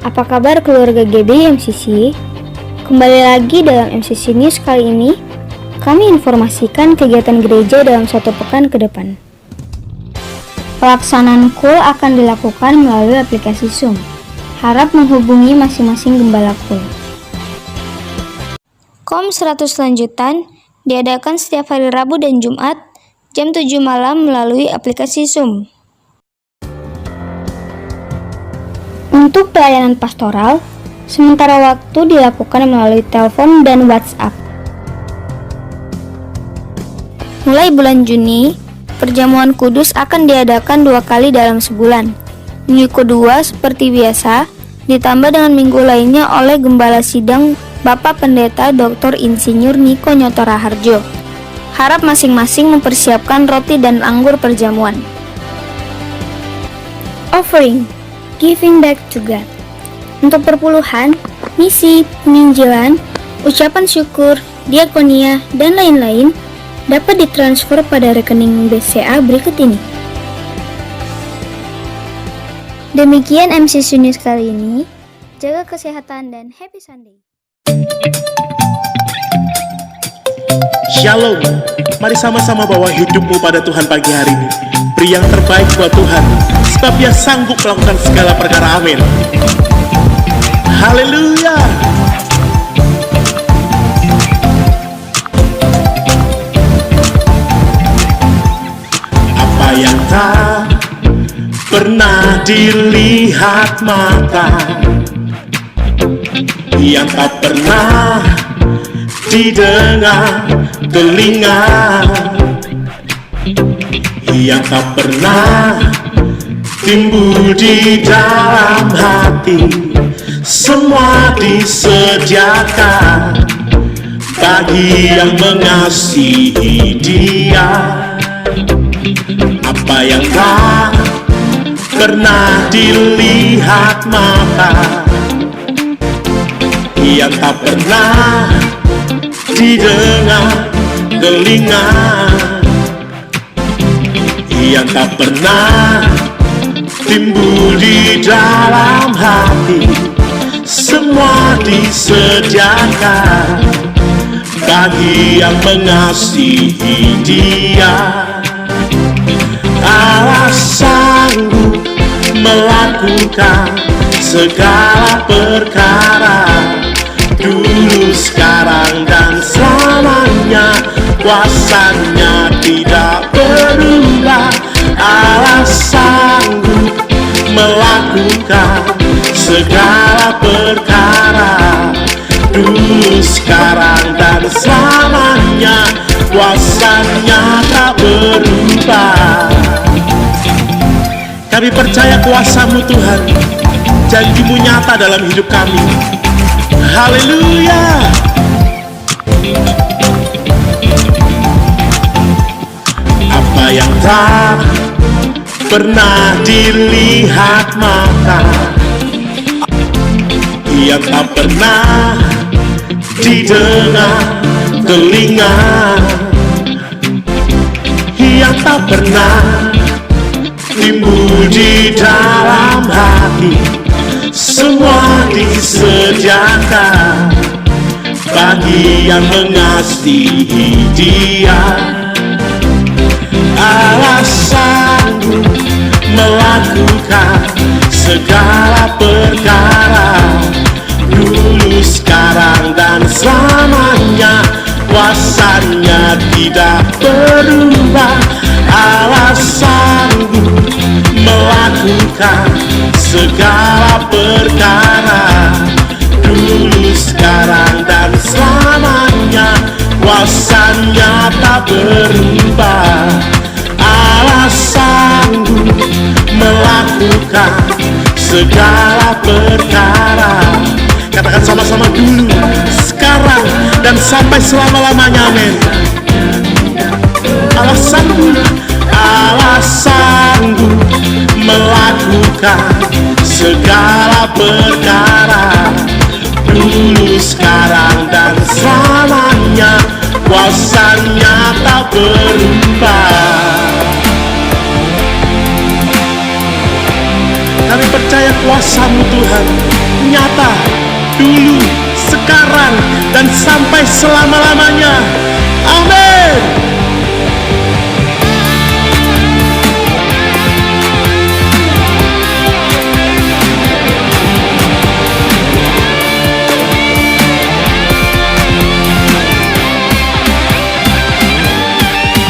Apa kabar keluarga GBI MCC? Kembali lagi dalam MCC News kali ini, kami informasikan kegiatan gereja dalam 1 pekan ke depan. Pelaksanaan KUL akan dilakukan melalui aplikasi Zoom. Harap menghubungi masing-masing gembala KUL. KOM 100 lanjutan diadakan setiap hari Rabu dan Jumat jam 7 malam melalui aplikasi Zoom. Untuk pelayanan pastoral, sementara waktu dilakukan melalui telepon dan WhatsApp. Mulai bulan Juni, perjamuan kudus akan diadakan 2 kali dalam sebulan. Minggu kedua seperti biasa, ditambah dengan minggu lainnya oleh Gembala Sidang Bapak Pendeta Dr. Insinyur Niko Nyoto Raharjo. Harap masing-masing mempersiapkan roti dan anggur perjamuan. Offering, giving back to God. Untuk perpuluhan, misi, penginjilan, ucapan syukur, diakonia, dan lain-lain dapat ditransfer pada rekening BCA berikut ini. Demikian MCC News kali ini. Jaga kesehatan dan happy Sunday. Shalom, mari sama-sama bawa hidupmu pada Tuhan pagi hari ini. Beri yang terbaik buat Tuhan, sebab Dia sanggup melakukan segala perkara. Amin. Haleluya. Apa yang tak pernah dilihat mata, yang tak pernah didengar telinga, yang tak pernah timbul di dalam hati, semua disediakan bagi yang mengasihi Dia. Apa yang tak pernah dilihat mata, yang tak pernah didengar telinga, yang tak pernah timbul di dalam hati, semua disediakan bagi yang mengasihi Dia. Allah sanggup melakukan segala perkara, dulu, sekarang, dan selamanya. Kuasanya tidak berubah. Allah sanggup melakukan segala perkara, dulu, sekarang, dan selamanya. Kuasanya tak berubah. Kami percaya kuasa-Mu Tuhan, janji-Mu nyata dalam hidup kami. Haleluya. Apa yang tak pernah dilihat mata, yang tak pernah didengar telinga, yang tak pernah timbul di dalam hati, semua disediakan bagi yang mengasihi Dia. Allah sanggup melakukan segala perkara, dulu, sekarang, dan selamanya. Kuasanya tidak berubah. Allah sanggup melakukan segala perkara, dulu, sekarang, dan selamanya. Kuasanya tak berubah. Allah sanggup melakukan segala perkara. Katakan sama-sama, dulu, sekarang, dan sampai selama-lamanya. Amin. Allah sanggup melakukan segala perkara, dulu, sekarang, dan selamanya. Kuasanya tak berubah. Kami percaya kuasa-Mu Tuhan nyata, dulu, sekarang, dan sampai selama-lamanya. Amin.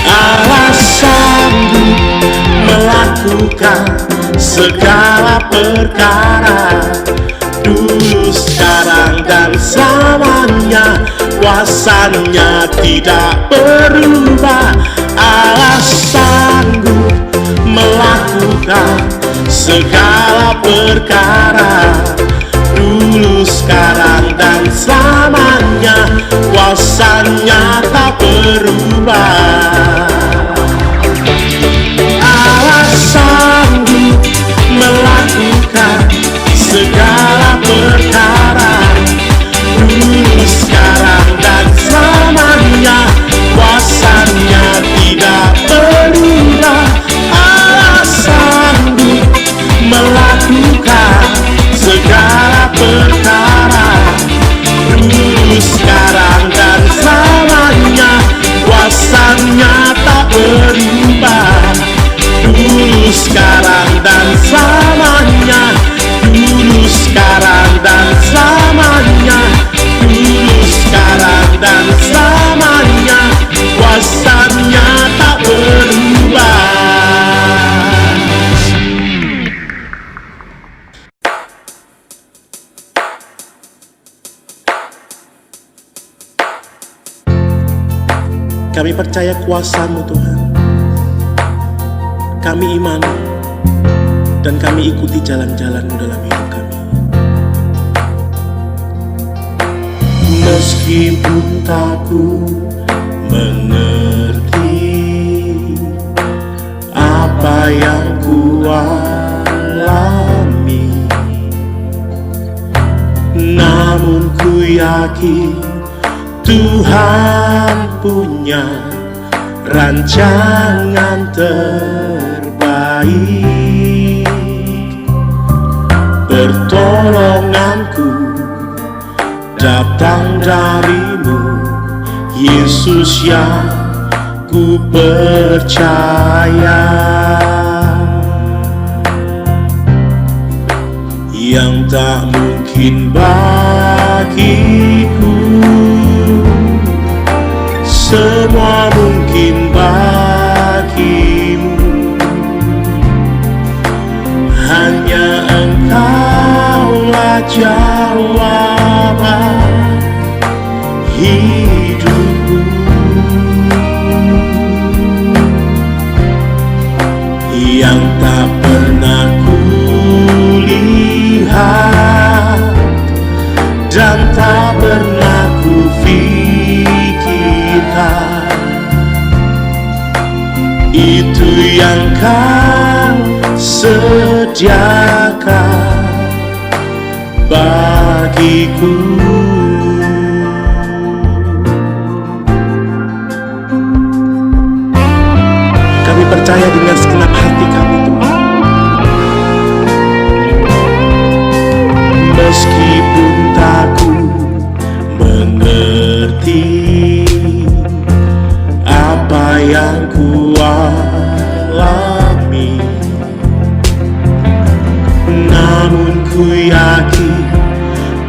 Allah sanggup melakukan segala perkara, dulu, sekarang, dan selamanya. Kuasanya tidak berubah. Allah sanggup melakukan segala perkara, dulu, sekarang, dan selamanya. Kuasanya tak berubah. Allah sanggup melakukan segala perkara, dulu, sekarang, dan selamanya. Kuasanya tidak berubah. Allah sanggup melakukan segala perkara, dulu, sekarang, dan selamanya. Kuasanya tak berubah. Dulu, sekarang, dan selamanya. Dulu, sekarang, dan selamanya. Dulu, sekarang, dan selamanya. Kuasanya tak berubah. Kami percaya kuasa-Mu, Tuhan. Kami imani dan kami ikuti jalan-jalan-Mu dalam hidup kami. Meskipun tak ku mengerti apa yang ku alami, namun ku yakin Tuhan punya rancangan terbaik. Pertolonganku datang dari-Mu, Yesus yang ku percaya, yang tak mungkin bagiku semua mungkin bagi-Mu. Hanya Engkaulah jawaban hidupku. Yang tak pernah kulihat dan tak pernah kufikirkan, itu yang Kau sediakan bagiku. Kami percaya dengan segenap hati kami, Tuhan. Meskipun tak ku mengerti apa yang ku alami, namun ku yakin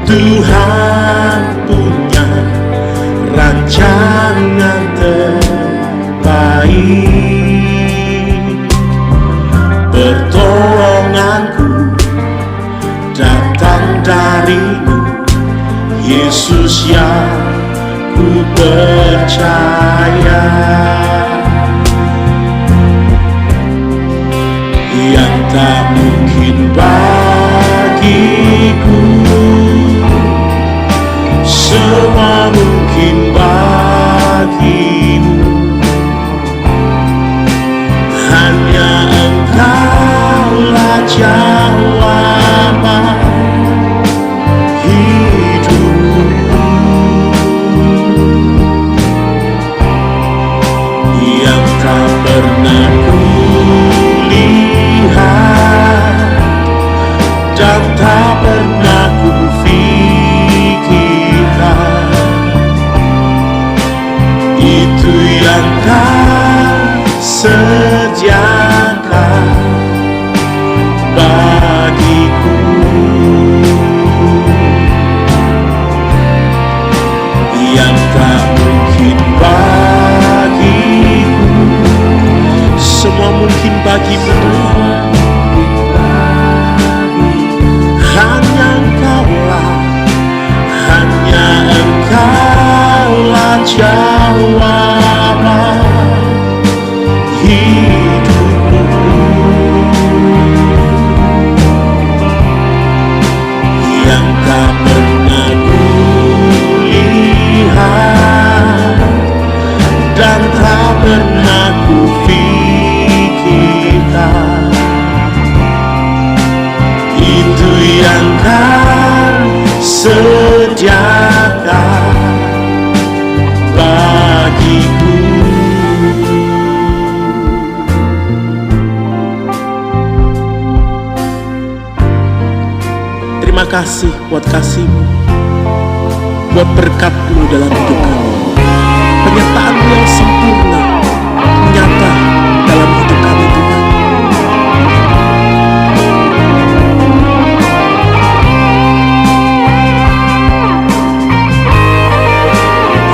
Tuhan punya rancangan terbaik. Pertolonganku datang dari-Mu, Yesus yang ku percaya, yang tak mungkin bagiku semua mungkin bagi-Mu. Hanya Engkaulah jawaban hidupku. Yang tak pernah kulihat dan tak pernah ku sediakan bagiku. Yang tak mungkin bagiku, semua mungkin bagimu Tuhan. Hanya Engkaulah, hanya Engkaulah jawaban hidupku. Yang tak pernah kulihat dan tak pernah kufikirkan, itu yang kan sediakan bagiku. Terima kasih buat kasih-Mu, buat berkat-Mu dalam hidup kami. Penyertaan-Mu yang sempurna nyata dalam hidup kami Tuhan.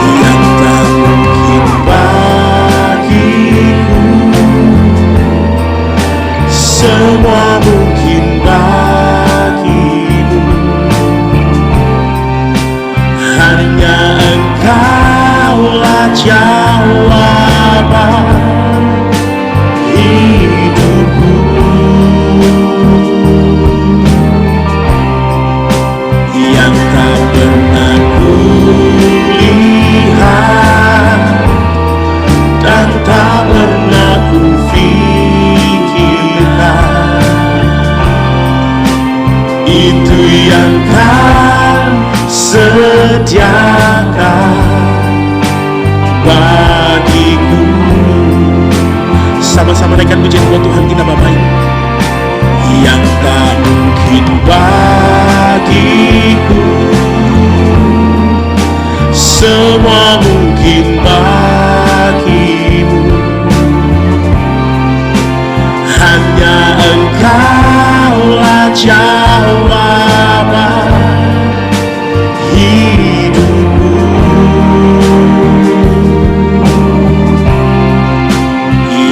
Yang tak mungkin bagiku, semua mungkin bagimu. Hanya Engkaulah jawaban hidupku. Yang tak pernah kulihat dan tak pernah kufikirkan, itu yang kan sediakan bagiku. Sama-sama naikkan pujian buat Tuhan kita Bapa ini. Yang tak mungkin bagiku, semua mungkin bagimu. Hanya Engkaulah jawaban hidupku.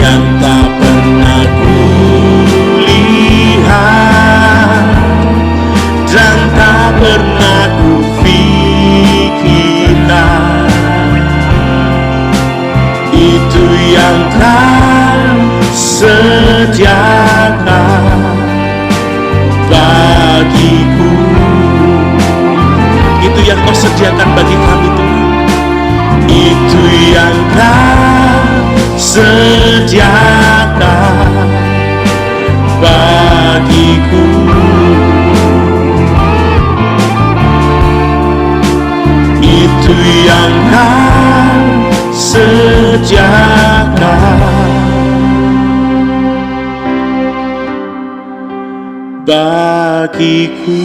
Yang tak pernah kulihat dan tak pernah kufikirkan, itu yang kan sediakan bagiku. Itu yang Kau sediakan bagi kami Tuhan. Itu yang Kau sediakan bagiku. Itu yang Kau sediakan bagiku.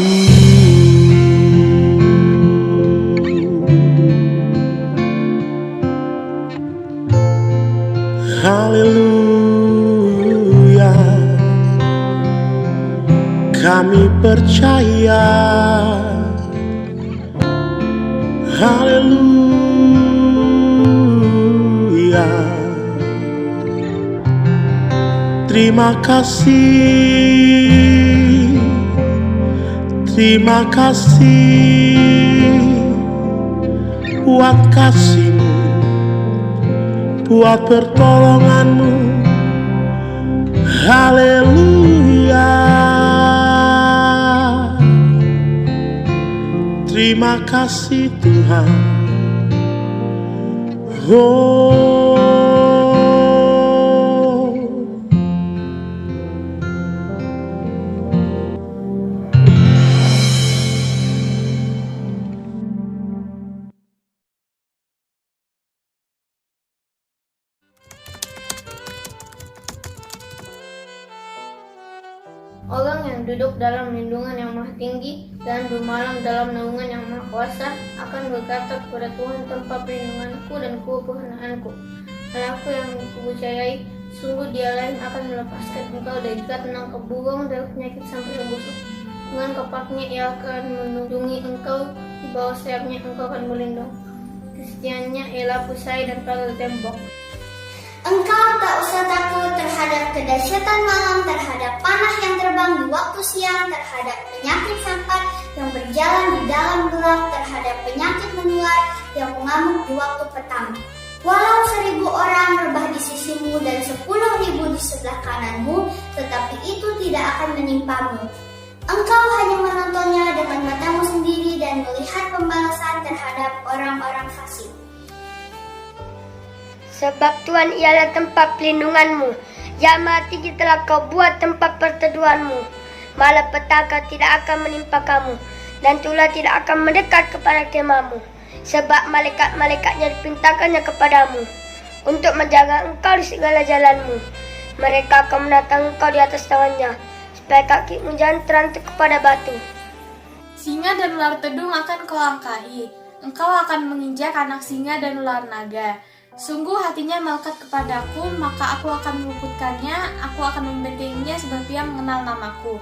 Haleluya, kami percaya. Haleluya, terima kasih, terima kasih buat kasih-Mu, buat pertolongan-Mu. Haleluya, terima kasih Tuhan. Oh, Orang yang duduk dalam lindungan yang maha tinggi dan bermalam dalam naungan yang maha kuasa akan berkata kepada Tuhan, tempat perlindunganku dan kepernaanku, Allahku yang kupercayai, Sungguh dialah yang akan melepaskan engkau dari ikat menangkap burung dari penyakit sampai yang busuk. Dengan kepaknya ia akan melindungi engkau, di bawah sayapnya engkau akan berlindung. Kesetiaannya ialah pusai dan pagar tembok. Engkau tak usah takut terhadap kedahsyatan malam, terhadap panah yang terbang di waktu siang, terhadap penyakit sampat yang berjalan di dalam gelap, terhadap penyakit menular yang mengamuk di waktu petang. Walau 1.000 orang rebah di sisimu dan 10.000 di sebelah kananmu, tetapi itu tidak akan menimpamu. Engkau hanya menontonnya dengan matamu sendiri dan melihat pembalasan terhadap orang-orang fasik. Sebab Tuhan ialah tempat pelindunganmu, jamaah tinggi telah kau buat tempat perteduhanmu. Malapetaka tidak akan menimpa kamu, dan tulah tidak akan mendekat kepada kemahmu. Sebab malaikat-malaikatnya dipintakannya kepadamu, untuk menjaga engkau di segala jalanmu. Mereka akan menatang engkau di atas tangannya, supaya kakimu jangan terantuk kepada batu. Singa dan ular tedung akan kau angkahi. Engkau akan menginjak anak singa dan ular naga. Sungguh hatinya melekat kepadaku, maka aku akan meluputkannya, aku akan membentenginya sebab ia mengenal namaku.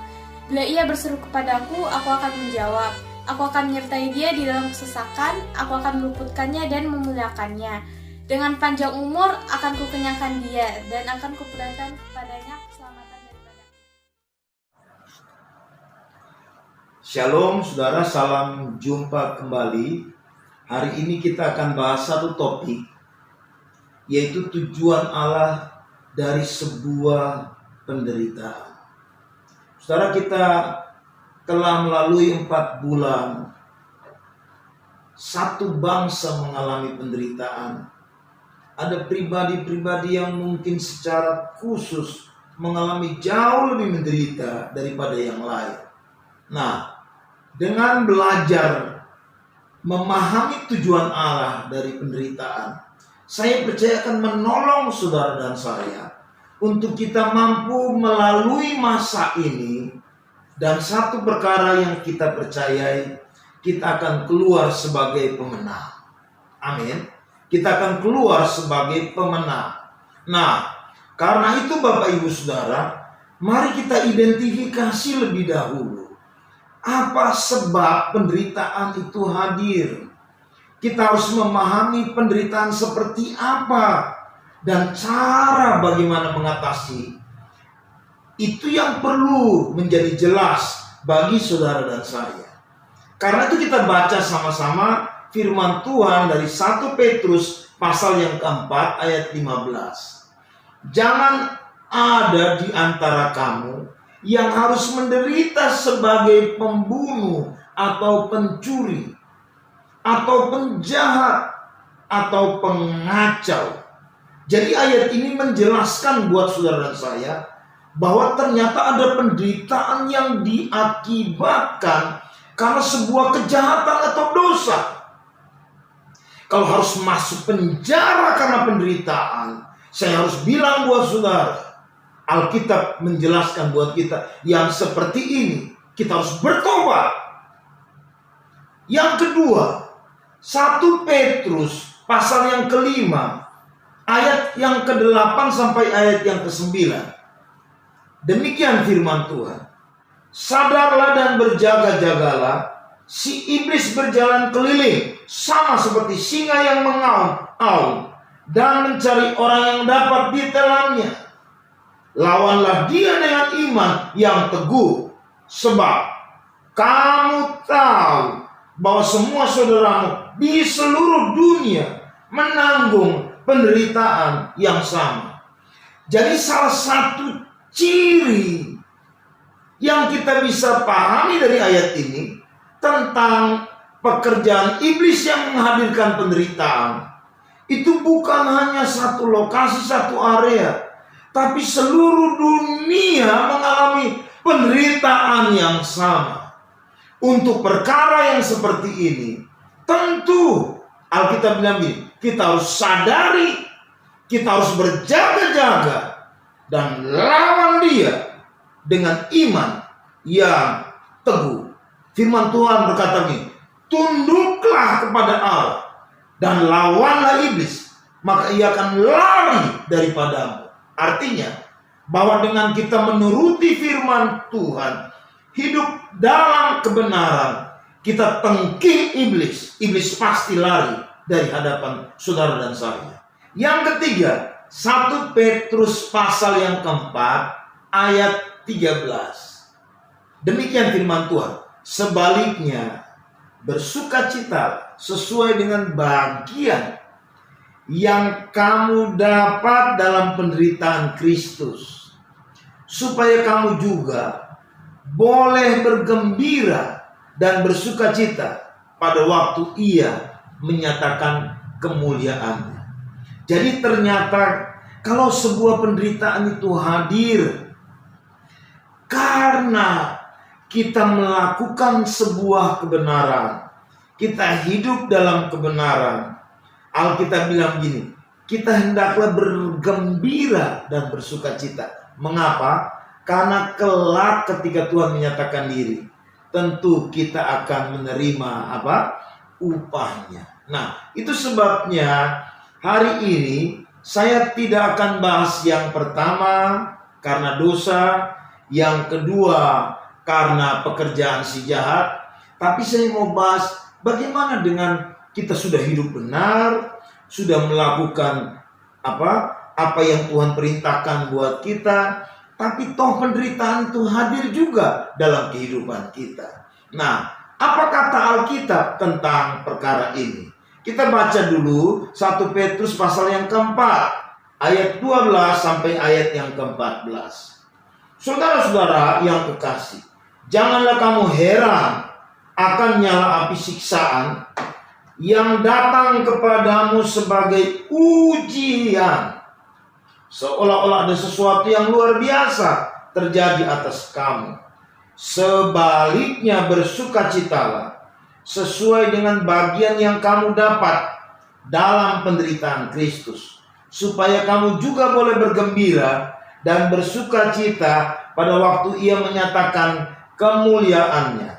Bila ia berseru kepadaku, aku akan menjawab. Aku akan menyertai dia di dalam kesesakan, aku akan meluputkannya dan memuliakannya. Dengan panjang umur akan kukenyangkan dia, dan akan kuberikan kepadanya keselamatan daripada. Shalom saudara, salam jumpa kembali. Hari ini kita akan bahas satu topik, yaitu tujuan Allah dari sebuah penderitaan. Saudara, kita telah melalui 4 bulan satu bangsa mengalami penderitaan. Ada pribadi-pribadi yang mungkin secara khusus mengalami jauh lebih menderita daripada yang lain. Nah, dengan belajar memahami tujuan Allah dari penderitaan, saya percaya akan menolong saudara dan saya untuk kita mampu melalui masa ini. Dan satu perkara yang kita percayai, kita akan keluar sebagai pemenang. Amin. Kita akan keluar sebagai pemenang. Nah, karena itu Bapak Ibu Saudara, mari kita identifikasi lebih dahulu apa sebab penderitaan itu hadir. Kita harus memahami penderitaan seperti apa dan cara bagaimana mengatasi. Itu yang perlu menjadi jelas bagi saudara dan saya. Karena itu kita baca sama-sama firman Tuhan dari 1 Petrus pasal yang keempat ayat 15. Jangan ada di antara kamu yang harus menderita sebagai pembunuh atau pencuri atau penjahat atau pengacau. Jadi ayat ini menjelaskan buat saudara dan saya bahwa ternyata ada penderitaan yang diakibatkan karena sebuah kejahatan atau dosa. Kalau harus masuk penjara karena penderitaan, saya harus bilang buat saudara, Alkitab menjelaskan buat kita yang seperti ini, kita harus bertobat. Yang kedua, 1 Petrus pasal yang kelima, ayat yang ke-8 sampai ayat yang ke-9. Demikian firman Tuhan. Sadarlah dan berjaga-jagalah. Si iblis berjalan keliling sama seperti singa yang mengaum-aum dan mencari orang yang dapat ditelannya. Lawanlah dia dengan iman yang teguh, sebab kamu tahu bahwa semua saudaramu di seluruh dunia menanggung penderitaan yang sama. Jadi salah satu ciri yang kita bisa pahami dari ayat ini tentang pekerjaan iblis yang menghadirkan penderitaan, itu bukan hanya satu lokasi, satu area, tapi seluruh dunia mengalami penderitaan yang sama. Untuk perkara yang seperti ini, tentu Alkitab bilang begini, kita harus sadari, kita harus berjaga-jaga dan lawan dia dengan iman yang teguh. Firman Tuhan berkata begini, tunduklah kepada Allah dan lawanlah iblis, maka ia akan lari daripadamu. Artinya bahwa dengan kita menuruti firman Tuhan, hidup dalam kebenaran, kita tengking iblis. Iblis pasti lari dari hadapan saudara dan saya. Yang ketiga, 1 Petrus pasal yang keempat ayat 13. Demikian firman Tuhan. Sebaliknya, bersukacitalah sesuai dengan bagian yang kamu dapat dalam penderitaan Kristus, supaya kamu juga boleh bergembira dan bersukacita pada waktu Ia menyatakan kemuliaannya. Jadi ternyata kalau sebuah penderitaan itu hadir karena kita melakukan sebuah kebenaran, kita hidup dalam kebenaran, Alkitab bilang gini, kita hendaklah bergembira dan bersukacita. Mengapa? Karena kelak ketika Tuhan menyatakan diri, tentu kita akan menerima upahnya. Nah, itu sebabnya hari ini saya tidak akan bahas yang pertama karena dosa, yang kedua karena pekerjaan si jahat, tapi saya mau bahas bagaimana dengan kita sudah hidup benar, sudah melakukan apa yang Tuhan perintahkan buat kita, tapi toh penderitaan itu hadir juga dalam kehidupan kita. Nah, apa kata Alkitab tentang perkara ini? Kita baca dulu 1 Petrus pasal yang keempat, ayat 12 sampai ayat yang ke-14. Saudara-saudara yang kekasih, janganlah kamu heran akan nyala api siksaan yang datang kepadamu sebagai ujian, seolah-olah ada sesuatu yang luar biasa terjadi atas kamu. Sebaliknya bersukacitalah sesuai dengan bagian yang kamu dapat dalam penderitaan Kristus, supaya kamu juga boleh bergembira dan bersukacita pada waktu Ia menyatakan kemuliaannya.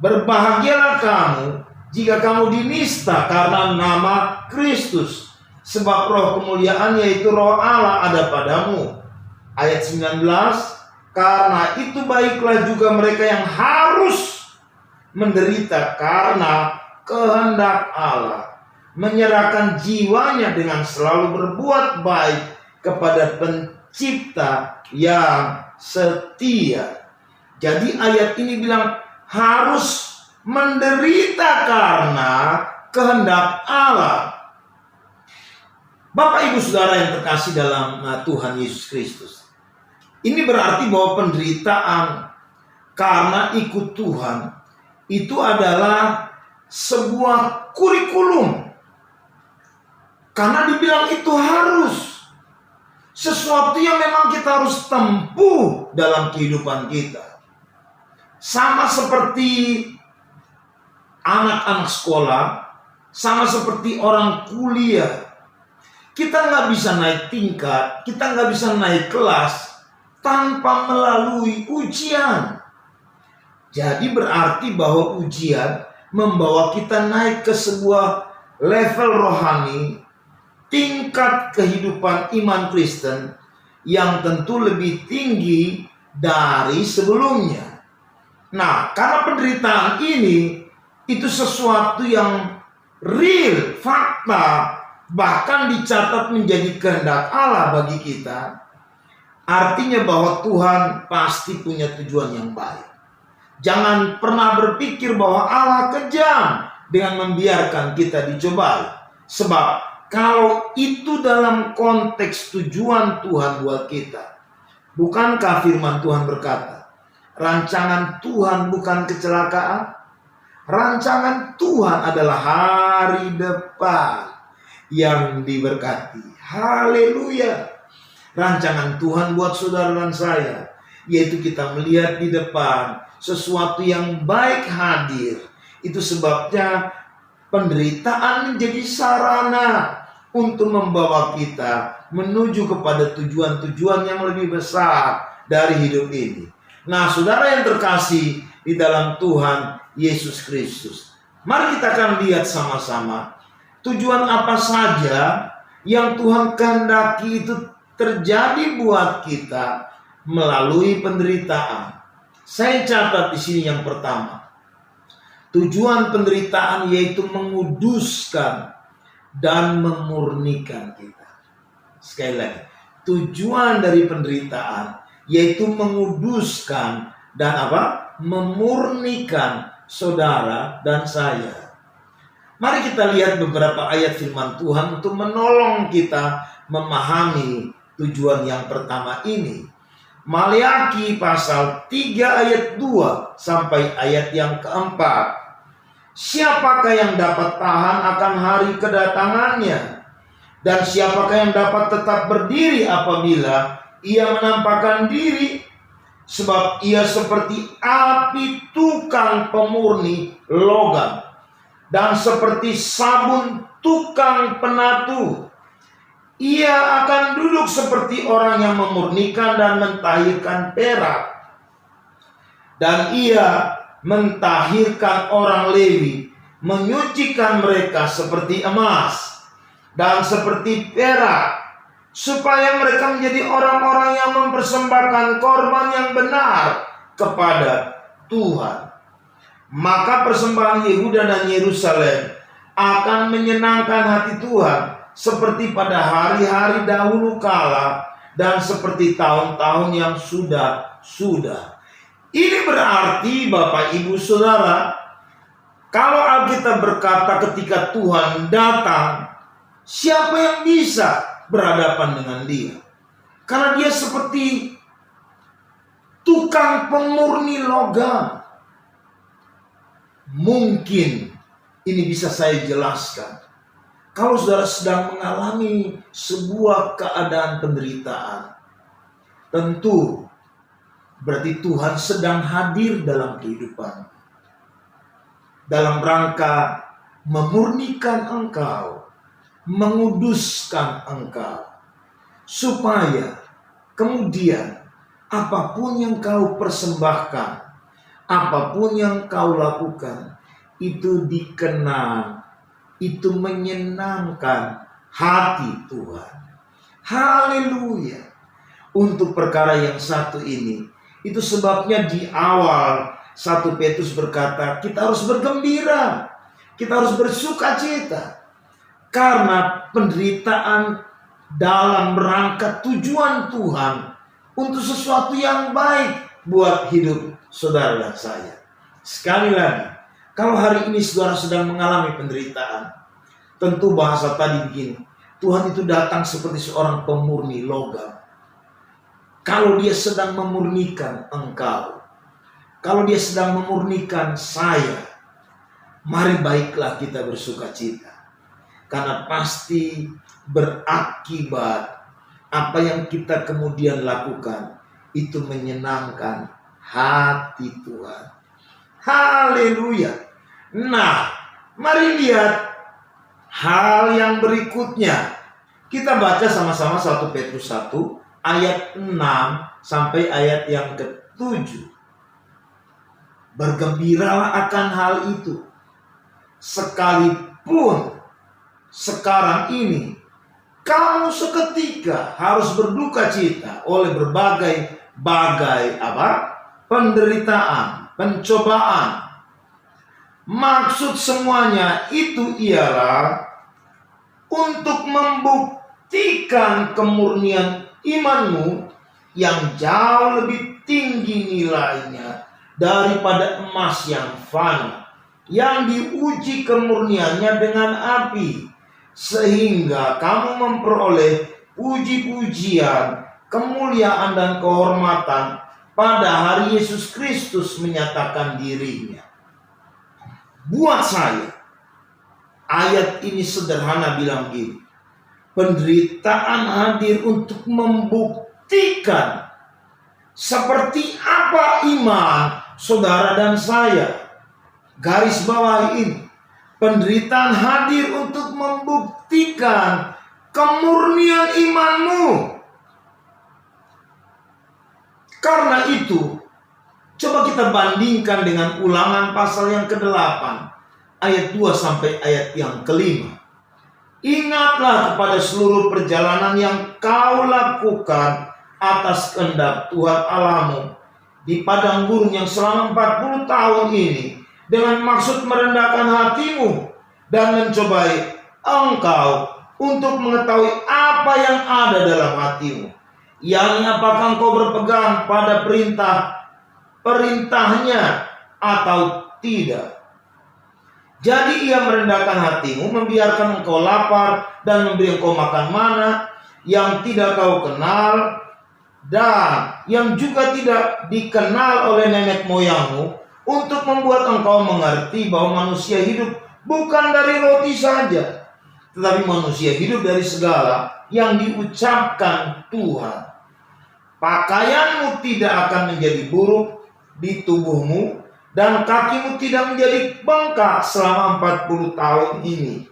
Berbahagialah kamu jika kamu dinista karena nama Kristus, sebab roh kemuliaan yaitu roh Allah ada padamu. Ayat 19, karena itu baiklah juga mereka yang harus menderita karena kehendak Allah, menyerahkan jiwanya dengan selalu berbuat baik kepada Pencipta yang setia. Jadi ayat ini bilang harus menderita karena kehendak Allah. Bapak Ibu Saudara yang terkasih dalam Tuhan Yesus Kristus, ini berarti bahwa penderitaan karena ikut Tuhan itu adalah sebuah kurikulum. Karena dibilang itu harus sesuatu yang memang kita harus tempuh dalam kehidupan kita. Sama seperti anak-anak sekolah, sama seperti orang kuliah. Kita nggak bisa naik tingkat, kita nggak bisa naik kelas tanpa melalui ujian. Jadi berarti bahwa ujian membawa kita naik ke sebuah level rohani, tingkat kehidupan iman Kristen yang tentu lebih tinggi dari sebelumnya. Nah, karena penderitaan ini itu sesuatu yang real, fakta, bahkan dicatat menjadi kehendak Allah bagi kita. Artinya bahwa Tuhan pasti punya tujuan yang baik. Jangan pernah berpikir bahwa Allah kejam dengan membiarkan kita dicobai. Sebab kalau itu dalam konteks tujuan Tuhan buat kita, bukankah firman Tuhan berkata, rancangan Tuhan bukan kecelakaan? Rancangan Tuhan adalah hari depan yang diberkati. Haleluya. Rancangan Tuhan buat saudara dan saya, yaitu kita melihat di depan sesuatu yang baik hadir. Itu sebabnya penderitaan menjadi sarana untuk membawa kita menuju kepada tujuan-tujuan yang lebih besar dari hidup ini. Nah, saudara yang terkasih di dalam Tuhan Yesus Kristus, mari kita akan lihat sama-sama tujuan apa saja yang Tuhan kehendaki itu terjadi buat kita melalui penderitaan. Saya catat di sini yang pertama. Tujuan penderitaan yaitu menguduskan dan memurnikan kita. Sekali lagi, tujuan dari penderitaan yaitu menguduskan dan memurnikan saudara dan saya. Mari kita lihat beberapa ayat firman Tuhan untuk menolong kita memahami tujuan yang pertama ini. Maliaki pasal 3 ayat 2 sampai ayat yang keempat. Siapakah yang dapat tahan akan hari kedatangannya? Dan siapakah yang dapat tetap berdiri apabila ia menampakkan diri? Sebab ia seperti api tukang pemurni logam dan seperti sabun tukang penatu. Ia akan duduk seperti orang yang memurnikan dan mentahirkan perak. Dan ia mentahirkan orang Lewi, menyucikan mereka seperti emas dan seperti perak, supaya mereka menjadi orang-orang yang mempersembahkan korban yang benar kepada Tuhan. Maka persembahan Yehuda dan Yerusalem akan menyenangkan hati Tuhan, seperti pada hari-hari dahulu kala dan seperti tahun-tahun yang sudah. Ini berarti Bapak Ibu Saudara, kalau Alkitab berkata ketika Tuhan datang, siapa yang bisa berhadapan dengan dia? Karena dia seperti tukang pemurni logam. Mungkin ini bisa saya jelaskan. Kalau saudara sedang mengalami sebuah keadaan penderitaan, tentu berarti Tuhan sedang hadir dalam kehidupan, dalam rangka memurnikan engkau, menguduskan engkau, supaya kemudian apapun yang kau persembahkan, apapun yang kau lakukan, itu dikenang, itu menyenangkan hati Tuhan. Haleluya. Untuk perkara yang satu ini, itu sebabnya di awal 1 Petrus berkata, kita harus bergembira, kita harus bersuka cita, karena penderitaan dalam rangka tujuan Tuhan untuk sesuatu yang baik buat hidup saudara dan saya. Sekali lagi, kalau hari ini saudara sedang mengalami penderitaan, tentu bahasa tadi begini, Tuhan itu datang seperti seorang pemurni logam. Kalau dia sedang memurnikan engkau, kalau dia sedang memurnikan saya, mari baiklah kita bersuka cita. Karena pasti berakibat apa yang kita kemudian lakukan, itu menyenangkan hati Tuhan. Haleluya. Nah, mari lihat hal yang berikutnya. Kita baca sama-sama 1 Petrus 1 ayat 6 sampai ayat yang ke-7. Bergembiralah akan hal itu, sekalipun sekarang ini kamu seketika harus berduka cita oleh berbagai penderitaan, pencobaan. Maksud semuanya itu ialah untuk membuktikan kemurnian imanmu yang jauh lebih tinggi nilainya daripada emas yang fani, yang diuji kemurniannya dengan api, sehingga kamu memperoleh puji-pujian, kemuliaan dan kehormatan pada hari Yesus Kristus menyatakan dirinya. Buat saya, ayat ini sederhana bilang gini, penderitaan hadir untuk membuktikan seperti apa iman saudara dan saya. Garis bawah ini, penderitaan hadir untuk membuktikan kemurnian imanmu. Karena itu, coba kita bandingkan dengan Ulangan pasal yang ke-8 ayat 2 sampai ayat yang ke-5. Ingatlah kepada seluruh perjalanan yang kau lakukan atas kehendak Tuhan Allahmu di padang gurun yang selama 40 tahun ini, dengan maksud merendahkan hatimu dan mencobai engkau untuk mengetahui apa yang ada dalam hatimu, yakni apakah engkau berpegang pada perintahnya atau tidak. Jadi ia merendahkan hatimu, membiarkan engkau lapar dan memberi engkau makan mana yang tidak kau kenal dan yang juga tidak dikenal oleh nenek moyangmu, untuk membuat engkau mengerti bahwa manusia hidup bukan dari roti saja, tetapi manusia hidup dari segala yang diucapkan Tuhan. Pakaianmu tidak akan menjadi buruk di tubuhmu, dan kakimu tidak menjadi bengkak selama 40 tahun ini.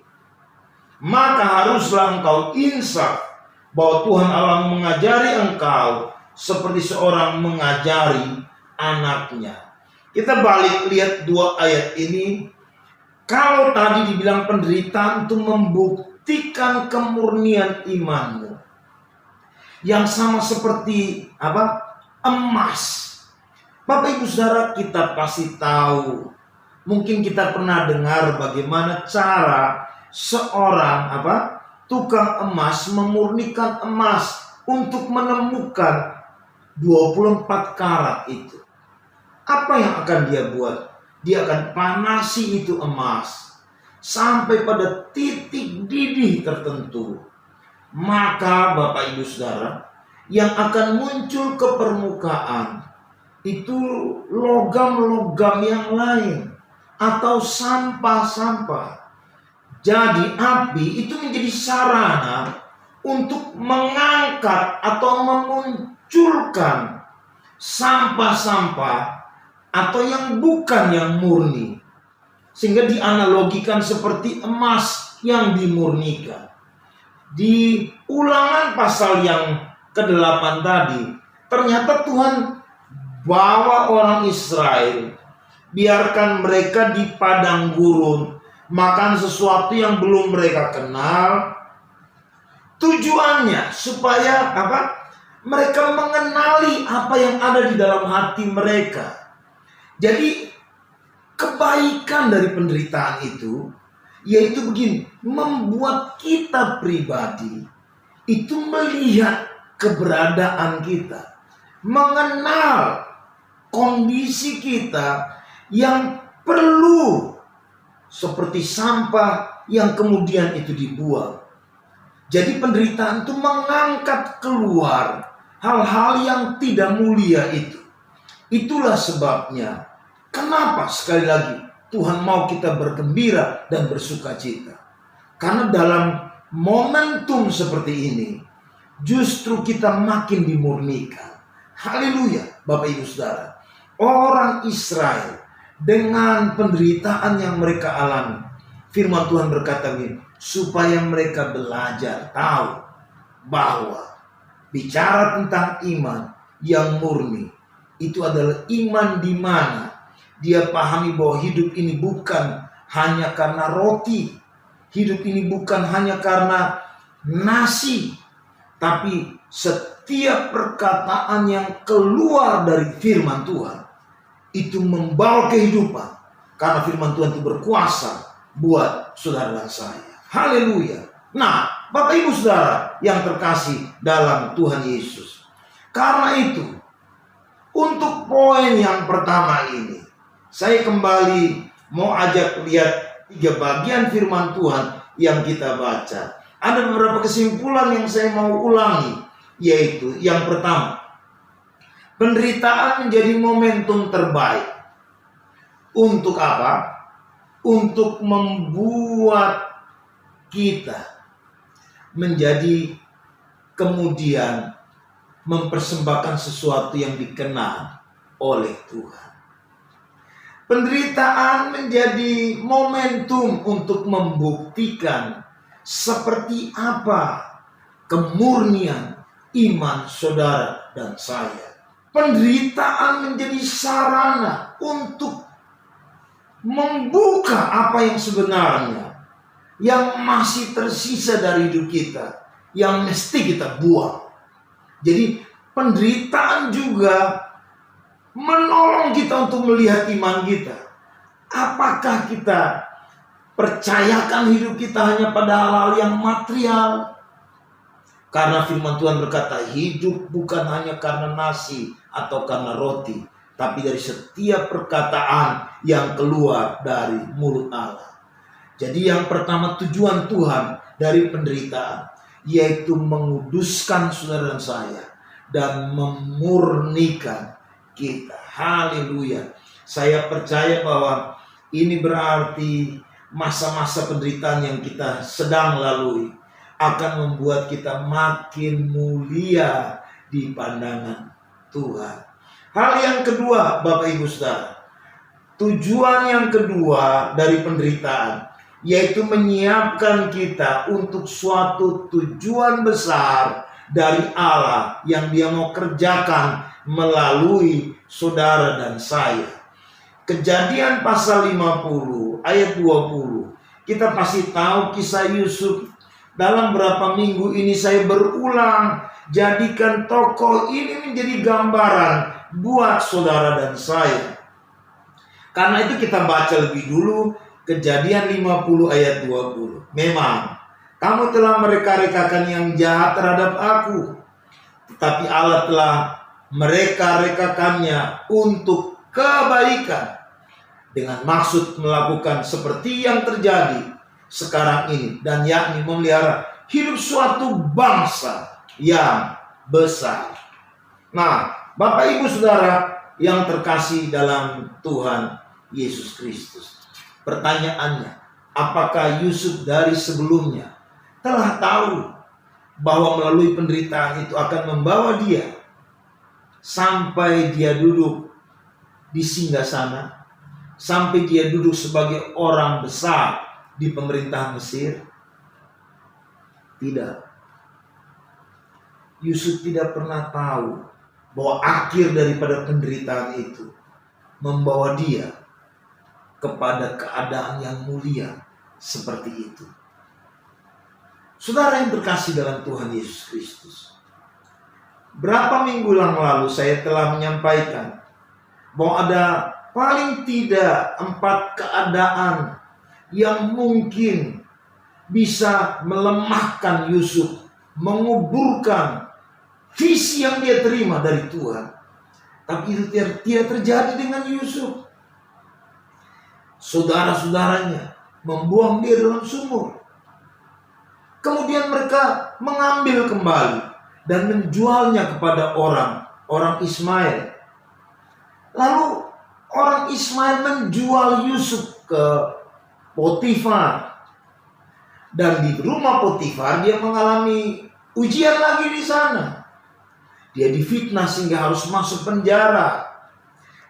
Maka haruslah engkau insaf bahwa Tuhan Allah mengajari engkau seperti seorang mengajari anaknya. Kita balik lihat 2 ayat ini. Kalau tadi dibilang penderitaan itu membuktikan kemurnian imanmu, yang sama seperti emas. Bapak Ibu Saudara, kita pasti tahu, mungkin kita pernah dengar bagaimana cara seorang tukang emas memurnikan emas untuk menemukan 24 karat itu. Apa yang akan dia buat? Dia akan panasi itu emas sampai pada titik didih tertentu. Maka Bapak Ibu Saudara, yang akan muncul ke permukaan itu logam-logam yang lain atau sampah-sampah. Jadi api itu menjadi sarana untuk mengangkat atau memunculkan sampah-sampah atau yang bukan yang murni, sehingga dianalogikan seperti emas yang dimurnikan. Di Ulangan pasal yang ke-8 tadi, ternyata Tuhan bawa orang Israel, biarkan mereka di padang gurun makan sesuatu yang belum mereka kenal. Tujuannya supaya mereka mengenali apa yang ada di dalam hati mereka. Jadi kebaikan dari penderitaan itu yaitu begini, membuat kita pribadi itu melihat keberadaan kita, mengenal kondisi kita yang perlu seperti sampah yang kemudian itu dibuang. Jadi penderitaan itu mengangkat keluar hal-hal yang tidak mulia itu. Itulah sebabnya kenapa sekali lagi Tuhan mau kita bergembira dan bersukacita. Karena dalam momentum seperti ini justru kita makin dimurnikan. Haleluya, Bapak Ibu Saudara. Orang Israel dengan penderitaan yang mereka alami, firman Tuhan berkata begini, supaya mereka belajar tahu bahwa bicara tentang iman yang murni itu adalah iman di mana dia pahami bahwa hidup ini bukan hanya karena roti, hidup ini bukan hanya karena nasi, tapi setiap perkataan yang keluar dari firman Tuhan itu membawa kehidupan, karena firman Tuhan itu berkuasa buat saudara dan saya. Haleluya. Nah, Bapak Ibu Saudara yang terkasih dalam Tuhan Yesus, karena itu untuk poin yang pertama ini saya kembali mau ajak lihat 3 bagian firman Tuhan yang kita baca. Ada beberapa kesimpulan yang saya mau ulangi, yaitu yang pertama, penderitaan menjadi momentum terbaik. Untuk apa? Untuk membuat kita menjadi kemudian mempersembahkan sesuatu yang dikenal oleh Tuhan. Penderitaan menjadi momentum untuk membuktikan seperti apa kemurnian iman saudara dan saya. Penderitaan menjadi sarana untuk membuka apa yang sebenarnya yang masih tersisa dari hidup kita, yang mesti kita buang. Jadi penderitaan juga menolong kita untuk melihat iman kita. Apakah kita percayakan hidup kita hanya pada hal-hal yang material? Karena firman Tuhan berkata, hidup bukan hanya karena nasi atau karena roti, tapi dari setiap perkataan yang keluar dari mulut Allah. Jadi yang pertama, tujuan Tuhan dari penderitaan, yaitu menguduskan saudara dan saya dan memurnikan kita. Haleluya. Saya percaya bahwa ini berarti masa-masa penderitaan yang kita sedang lalui akan membuat kita makin mulia di pandangan Tuhan. Hal yang kedua, Bapak Ibu Saudara, tujuan yang kedua dari penderitaan, yaitu menyiapkan kita untuk suatu tujuan besar dari Allah yang Dia mau kerjakan melalui saudara dan saya. Kejadian pasal 50 ayat 20. Kita pasti tahu kisah Yusuf. Dalam beberapa minggu ini saya berulang jadikan tokoh ini menjadi gambaran buat saudara dan saya. Karena itu kita baca lebih dulu Kejadian 50 ayat 20. Memang kamu telah mereka-rekakan yang jahat terhadap aku, tetapi Allah telah mereka-rekakannya untuk kebaikan, dengan maksud melakukan seperti yang terjadi sekarang ini, dan yakni memelihara hidup suatu bangsa yang besar. Nah, Bapak Ibu Saudara yang terkasih dalam Tuhan Yesus Kristus, pertanyaannya, apakah Yusuf dari sebelumnya telah tahu bahwa melalui penderitaan itu akan membawa dia sampai dia duduk di singgasana, sampai dia duduk sebagai orang besar di pemerintahan Mesir? Tidak. Yusuf tidak pernah tahu bahwa akhir daripada penderitaan itu membawa dia kepada keadaan yang mulia seperti itu. Saudara yang terkasih dalam Tuhan Yesus Kristus, berapa minggu yang lalu saya telah menyampaikan bahwa ada paling tidak 4 keadaan yang mungkin bisa melemahkan Yusuf, menguburkan visi yang dia terima dari Tuhan. Tapi itu tidak terjadi dengan Yusuf. Saudara-saudaranya membuang dia dalam sumur. Kemudian mereka mengambil kembali dan menjualnya kepada orang Ismail. Lalu orang Ismail menjual Yusuf ke Potifar. Dan di rumah Potifar dia mengalami ujian lagi di sana. Dia difitnah sehingga harus masuk penjara.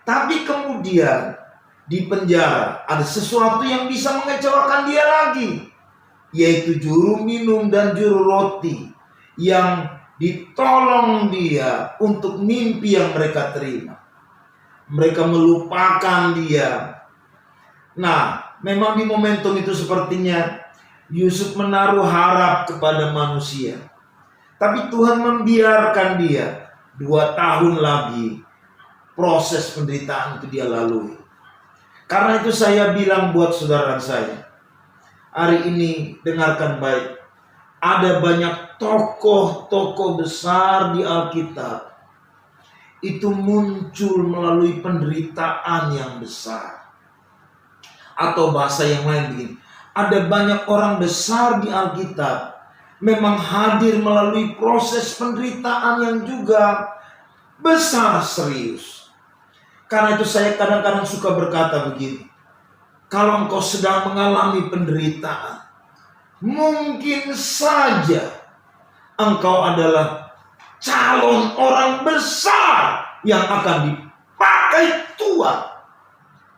Tapi kemudian di penjara ada sesuatu yang bisa mengecewakan dia lagi, yaitu juru minum dan juru roti yang ditolong dia untuk mimpi yang mereka terima. Mereka melupakan dia. Nah, memang di momentum itu sepertinya Yusuf menaruh harap kepada manusia. Tapi Tuhan membiarkan dia 2 tahun lagi proses penderitaan itu dia lalui. Karena itu saya bilang buat saudara saya, hari ini dengarkan baik. Ada banyak tokoh-tokoh besar di Alkitab. Itu muncul melalui penderitaan yang besar. Atau bahasa yang lain begini, ada banyak orang besar di Alkitab memang hadir melalui proses penderitaan yang juga besar serius. Karena itu saya kadang-kadang suka berkata begini, kalau engkau sedang mengalami penderitaan, mungkin saja engkau adalah calon orang besar yang akan dipakai Tuhan.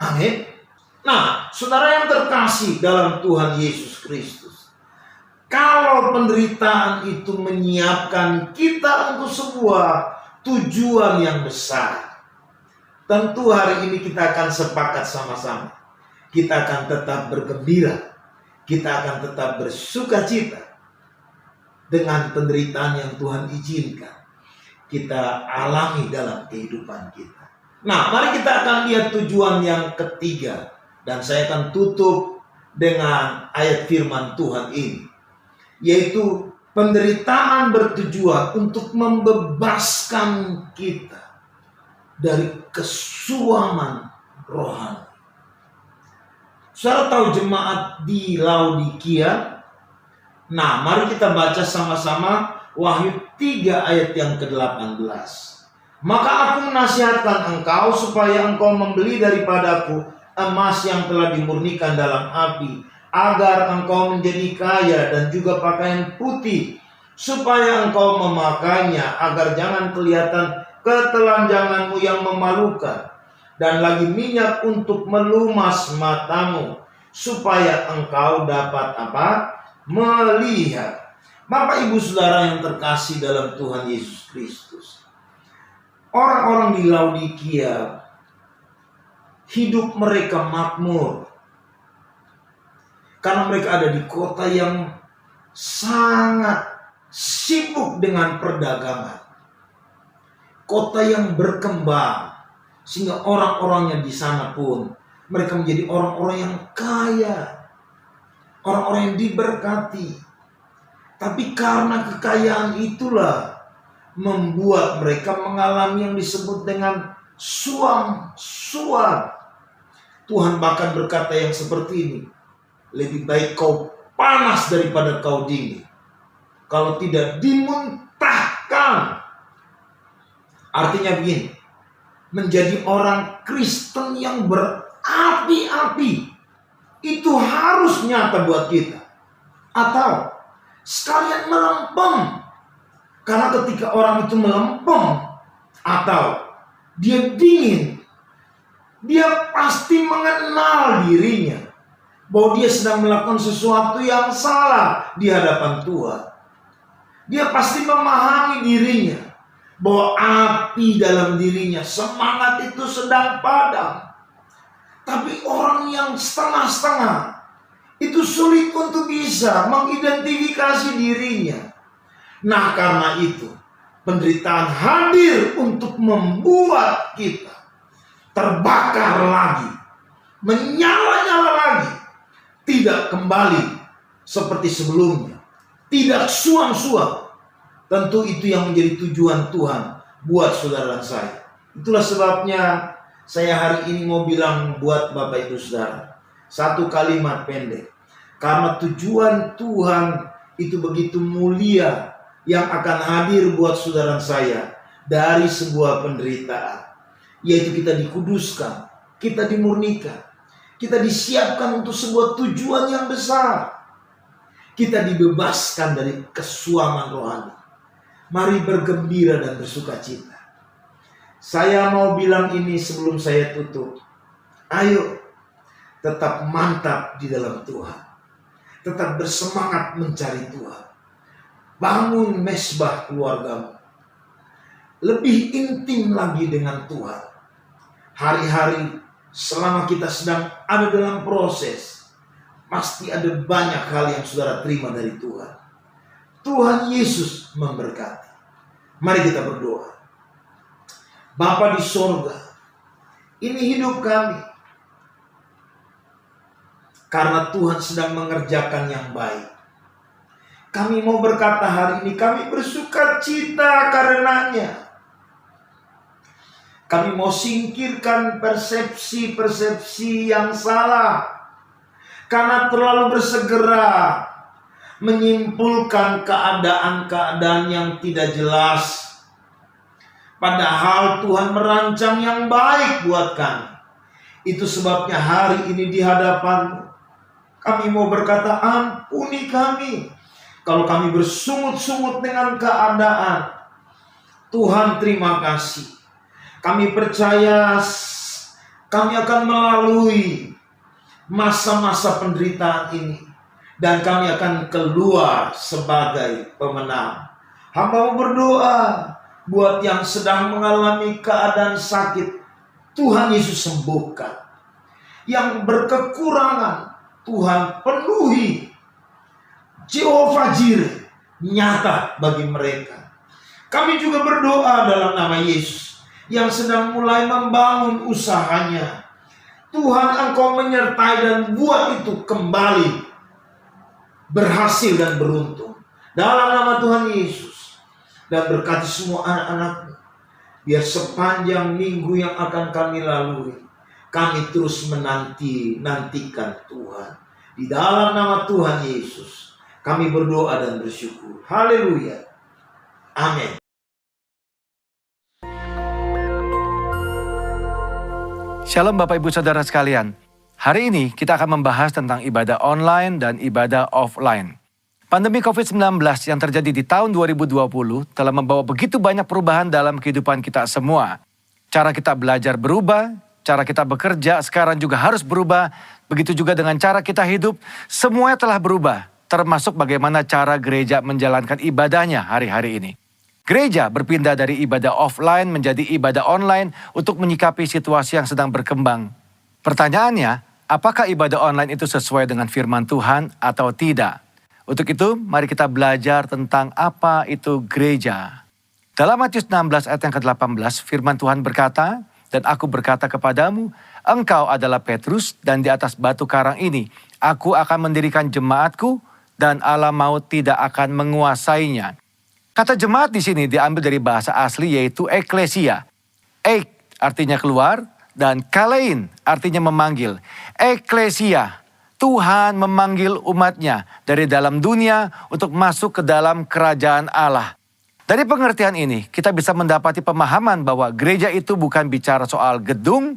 Amin. Nah, saudara yang terkasih dalam Tuhan Yesus Kristus, kalau penderitaan itu menyiapkan kita untuk sebuah tujuan yang besar, tentu hari ini kita akan sepakat sama-sama. Kita akan tetap bergembira. kita akan tetap bersuka cita dengan penderitaan yang Tuhan izinkan kita alami dalam kehidupan kita. Nah, mari kita akan lihat tujuan yang ketiga, dan saya akan tutup dengan ayat firman Tuhan ini, yaitu penderitaan bertujuan untuk membebaskan kita dari kesuaman rohani. Saudara tahu jemaat di Laodikia? Nah, mari kita baca sama-sama Wahyu 3 ayat yang ke-18. Maka aku menasihatkan engkau supaya engkau membeli daripadaku emas yang telah dimurnikan dalam api, agar engkau menjadi kaya, dan juga pakaian putih, supaya engkau memakainya, agar jangan kelihatan ketelanjanganmu yang memalukan, dan lagi minyak untuk melumas matamu, supaya engkau dapat apa? Melihat. Bapak Ibu Saudara yang terkasih dalam Tuhan Yesus Kristus, orang-orang di Laodikia hidup mereka makmur karena mereka ada di kota yang sangat sibuk dengan perdagangan, kota yang berkembang, sehingga orang-orangnya di sana pun mereka menjadi orang-orang yang kaya, orang-orang yang diberkati. Tapi karena kekayaan itulah membuat mereka mengalami yang disebut dengan suam. Tuhan bahkan berkata yang seperti ini, lebih baik kau panas daripada kau dingin, kalau tidak dimuntahkan. Artinya begini, menjadi orang Kristen yang berapi-api itu harus nyata buat kita, atau sekalian melempem. Karena ketika orang itu melempem atau dia dingin, dia pasti mengenal dirinya bahwa dia sedang melakukan sesuatu yang salah di hadapan Tuhan. Dia pasti memahami dirinya bahwa api dalam dirinya, semangat itu sedang padam. Tapi orang yang setengah-setengah itu sulit untuk bisa mengidentifikasi dirinya. Nah, karena itu penderitaan hadir untuk membuat kita terbakar lagi, menyala-nyala lagi, tidak kembali seperti sebelumnya, tidak suam-suam. Tentu itu yang menjadi tujuan Tuhan buat saudara dan saya. Itulah sebabnya saya hari ini mau bilang buat Bapak Ibu Saudara satu kalimat pendek. Karena tujuan Tuhan itu begitu mulia yang akan hadir buat saudara saya dari sebuah penderitaan, yaitu kita dikuduskan, kita dimurnikan, kita disiapkan untuk sebuah tujuan yang besar, kita dibebaskan dari kesuaman rohani. Mari bergembira dan bersuka cita. Saya mau bilang ini sebelum saya tutup, ayo tetap mantap di dalam Tuhan, tetap bersemangat mencari Tuhan. Bangun mesbah keluargamu, lebih intim lagi dengan Tuhan. Hari-hari selama kita sedang ada dalam proses, pasti ada banyak hal yang saudara terima dari Tuhan. Tuhan Yesus memberkati. Mari kita berdoa. Bapa di sorga, ini hidup kami, karena Tuhan sedang mengerjakan yang baik. Kami mau berkata hari ini, kami bersuka cita karenanya. Kami mau singkirkan persepsi-persepsi yang salah, karena terlalu bersegera menyimpulkan keadaan-keadaan yang tidak jelas. Padahal Tuhan merancang yang baik buat kami. Itu sebabnya hari ini di hadapan-Mu, kami mau berkata, ampuni kami kalau kami bersungut-sungut dengan keadaan. Tuhan, terima kasih. Kami percaya kami akan melalui masa-masa penderitaan ini, dan kami akan keluar sebagai pemenang. Hamba-Mu berdoa buat yang sedang mengalami keadaan sakit, Tuhan Yesus sembuhkan. Yang berkekurangan, Tuhan penuhi. Jehovah Jireh nyata bagi mereka. Kami juga berdoa dalam nama Yesus yang sedang mulai membangun usahanya. Tuhan, Engkau menyertai dan buat itu kembali berhasil dan beruntung. Dalam nama Tuhan Yesus. Dan berkati semua anak-anak-Mu. Biar sepanjang minggu yang akan kami lalui, kami terus nantikan Tuhan. Di dalam nama Tuhan Yesus, kami berdoa dan bersyukur. Haleluya. Amin. Shalom Bapak Ibu Saudara sekalian. Hari ini kita akan membahas tentang ibadah online dan ibadah offline. Pandemi COVID-19 yang terjadi di tahun 2020 telah membawa begitu banyak perubahan dalam kehidupan kita semua. Cara kita belajar berubah, cara kita bekerja sekarang juga harus berubah. Begitu juga dengan cara kita hidup, semuanya telah berubah. Termasuk bagaimana cara gereja menjalankan ibadahnya hari-hari ini. Gereja berpindah dari ibadah offline menjadi ibadah online untuk menyikapi situasi yang sedang berkembang. Pertanyaannya, apakah ibadah online itu sesuai dengan firman Tuhan atau tidak? Untuk itu, mari kita belajar tentang apa itu gereja. Dalam Matius 16 ayat yang ke-18, firman Tuhan berkata, "Dan aku berkata kepadamu, engkau adalah Petrus, dan di atas batu karang ini, aku akan mendirikan jemaatku, dan alam maut tidak akan menguasainya." Kata jemaat di sini diambil dari bahasa asli yaitu eklesia. Ek artinya keluar dan kalein artinya memanggil. Eklesia, Tuhan memanggil umatnya dari dalam dunia untuk masuk ke dalam kerajaan Allah. Dari pengertian ini kita bisa mendapati pemahaman bahwa gereja itu bukan bicara soal gedung,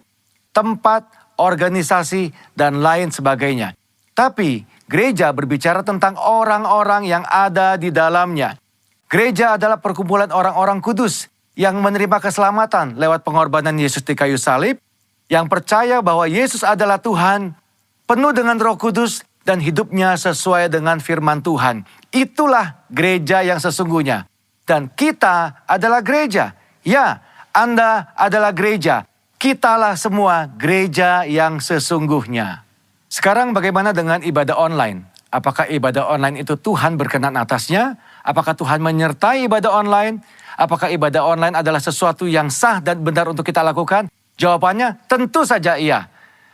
tempat, organisasi, dan lain sebagainya. Tapi gereja berbicara tentang orang-orang yang ada di dalamnya. Gereja adalah perkumpulan orang-orang kudus yang menerima keselamatan lewat pengorbanan Yesus di kayu salib, yang percaya bahwa Yesus adalah Tuhan, penuh dengan Roh Kudus dan hidupnya sesuai dengan firman Tuhan. Itulah gereja yang sesungguhnya. Dan kita adalah gereja. Ya, Anda adalah gereja. Kitalah semua gereja yang sesungguhnya. Sekarang bagaimana dengan ibadah online? Apakah ibadah online itu Tuhan berkenan atasnya? Apakah Tuhan menyertai ibadah online? Apakah ibadah online adalah sesuatu yang sah dan benar untuk kita lakukan? Jawabannya tentu saja iya.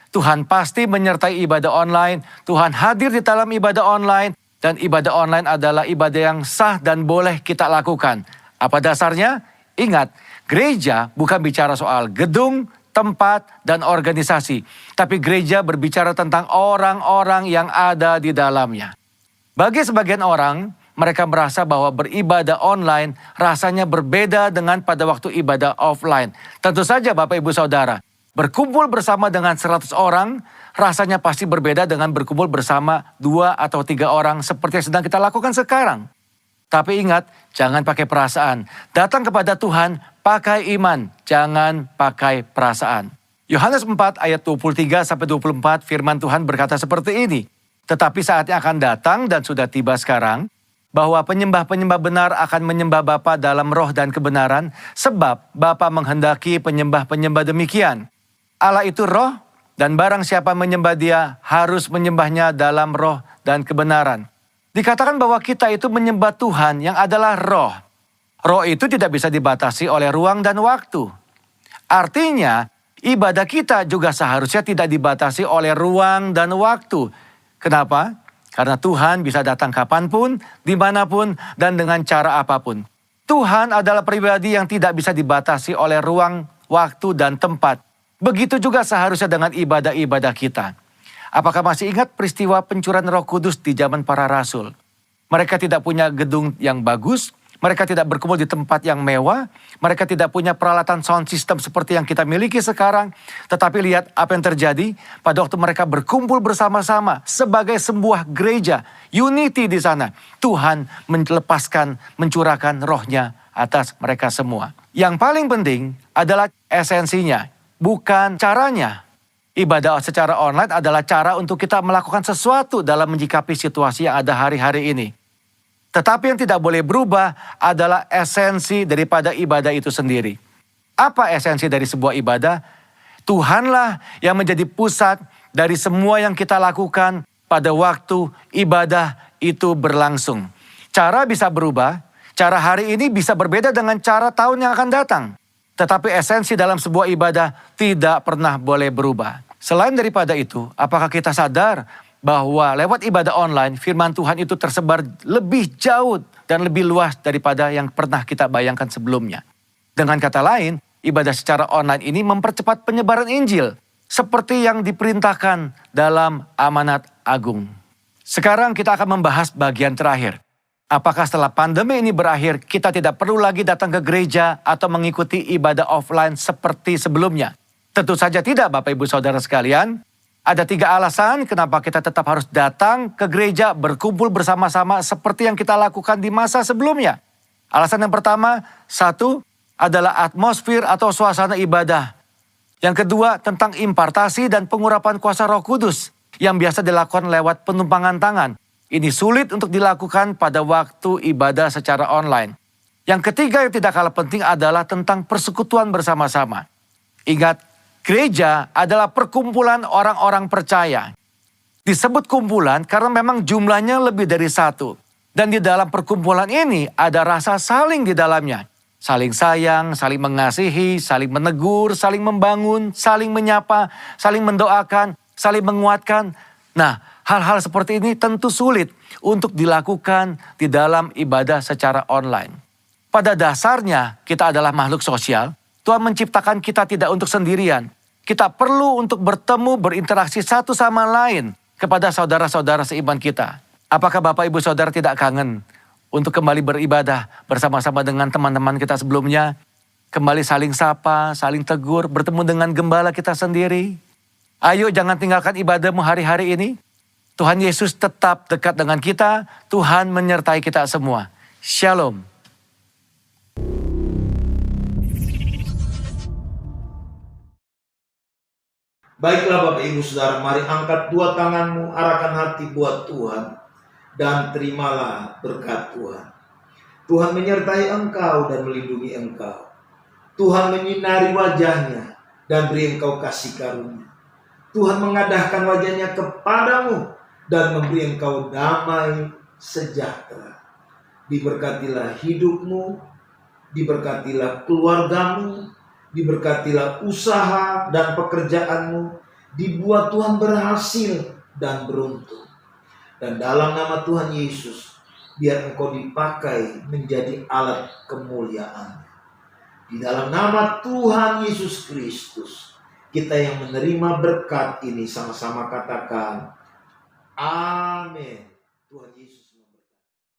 Tuhan pasti menyertai ibadah online. Tuhan hadir di dalam ibadah online. Dan ibadah online adalah ibadah yang sah dan boleh kita lakukan. Apa dasarnya? Ingat, gereja bukan bicara soal gedung, tempat, dan organisasi. Tapi gereja berbicara tentang orang-orang yang ada di dalamnya. Bagi sebagian orang, mereka merasa bahwa beribadah online rasanya berbeda dengan pada waktu ibadah offline. Tentu saja Bapak Ibu Saudara, berkumpul bersama dengan 100 orang rasanya pasti berbeda dengan berkumpul bersama 2 atau 3 orang seperti yang sedang kita lakukan sekarang. Tapi ingat, jangan pakai perasaan. Datang kepada Tuhan, pakai iman, jangan pakai perasaan. Yohanes 4 ayat 23-24 firman Tuhan berkata seperti ini. Tetapi saatnya akan datang dan sudah tiba sekarang, bahwa penyembah-penyembah benar akan menyembah Bapa dalam roh dan kebenaran, sebab Bapa menghendaki penyembah-penyembah demikian. Allah itu roh, dan barang siapa menyembah Dia harus menyembahnya dalam roh dan kebenaran. Dikatakan bahwa kita itu menyembah Tuhan yang adalah roh. Roh itu tidak bisa dibatasi oleh ruang dan waktu. Artinya, ibadah kita juga seharusnya tidak dibatasi oleh ruang dan waktu. Kenapa? Karena Tuhan bisa datang kapanpun, dimanapun, dan dengan cara apapun. Tuhan adalah pribadi yang tidak bisa dibatasi oleh ruang, waktu, dan tempat. Begitu juga seharusnya dengan ibadah-ibadah kita. Apakah masih ingat peristiwa pencurahan Roh Kudus di zaman para rasul? Mereka tidak punya gedung yang bagus, mereka tidak berkumpul di tempat yang mewah, mereka tidak punya peralatan sound system seperti yang kita miliki sekarang. Tetapi lihat apa yang terjadi pada waktu mereka berkumpul bersama-sama sebagai sebuah gereja, unity di sana. Tuhan mencurahkan rohnya atas mereka semua. Yang paling penting adalah esensinya, bukan caranya. Ibadah secara online adalah cara untuk kita melakukan sesuatu dalam menyikapi situasi yang ada hari-hari ini. Tetapi yang tidak boleh berubah adalah esensi daripada ibadah itu sendiri. Apa esensi dari sebuah ibadah? Tuhanlah yang menjadi pusat dari semua yang kita lakukan. pada waktu ibadah itu berlangsung. Cara bisa berubah, cara hari ini bisa berbeda dengan cara tahun yang akan datang. Tetapi esensi dalam sebuah ibadah tidak pernah boleh berubah. Selain daripada itu, apakah kita sadar bahwa lewat ibadah online, firman Tuhan itu tersebar lebih jauh dan lebih luas daripada yang pernah kita bayangkan sebelumnya. Dengan kata lain, ibadah secara online ini mempercepat penyebaran Injil, seperti yang diperintahkan dalam amanat agung. Sekarang kita akan membahas bagian terakhir. Apakah setelah pandemi ini berakhir, kita tidak perlu lagi datang ke gereja atau mengikuti ibadah offline seperti sebelumnya? Tentu saja tidak, Bapak Ibu Saudara sekalian. Ada 3 alasan kenapa kita tetap harus datang ke gereja, berkumpul bersama-sama seperti yang kita lakukan di masa sebelumnya. Alasan yang pertama, 1, adalah atmosfer atau suasana ibadah. Yang kedua, tentang impartasi dan pengurapan kuasa Roh Kudus yang biasa dilakukan lewat penumpangan tangan. Ini sulit untuk dilakukan pada waktu ibadah secara online. Yang ketiga yang tidak kalah penting adalah tentang persekutuan bersama-sama. Ingat, gereja adalah perkumpulan orang-orang percaya. Disebut kumpulan karena memang jumlahnya lebih dari 1. Dan di dalam perkumpulan ini ada rasa saling di dalamnya. Saling sayang, saling mengasihi, saling menegur, saling membangun, saling menyapa, saling mendoakan, saling menguatkan. Nah, hal-hal seperti ini tentu sulit untuk dilakukan di dalam ibadah secara online. Pada dasarnya kita adalah makhluk sosial. Tuhan menciptakan kita tidak untuk sendirian. Kita perlu untuk bertemu, berinteraksi satu sama lain kepada saudara-saudara seiman kita. Apakah Bapak Ibu Saudara tidak kangen untuk kembali beribadah bersama-sama dengan teman-teman kita sebelumnya? Kembali saling sapa, saling tegur, bertemu dengan gembala kita sendiri. Ayo jangan tinggalkan ibadahmu hari-hari ini. Tuhan Yesus tetap dekat dengan kita. Tuhan menyertai kita semua. Shalom. Baiklah Bapak Ibu Saudara, mari angkat 2 tanganmu, arahkan hati buat Tuhan, dan terimalah berkat Tuhan. Tuhan menyertai engkau dan melindungi engkau. Tuhan menyinari wajahnya dan beri engkau kasih karunia. Tuhan mengadahkan wajahnya kepadamu dan memberi engkau damai sejahtera. Diberkatilah hidupmu, diberkatilah keluargamu, diberkatilah usaha dan pekerjaanmu, dibuat Tuhan berhasil dan beruntung. Dan dalam nama Tuhan Yesus, biar engkau dipakai menjadi alat kemuliaan. Di dalam nama Tuhan Yesus Kristus, kita yang menerima berkat ini sama-sama katakan, amin.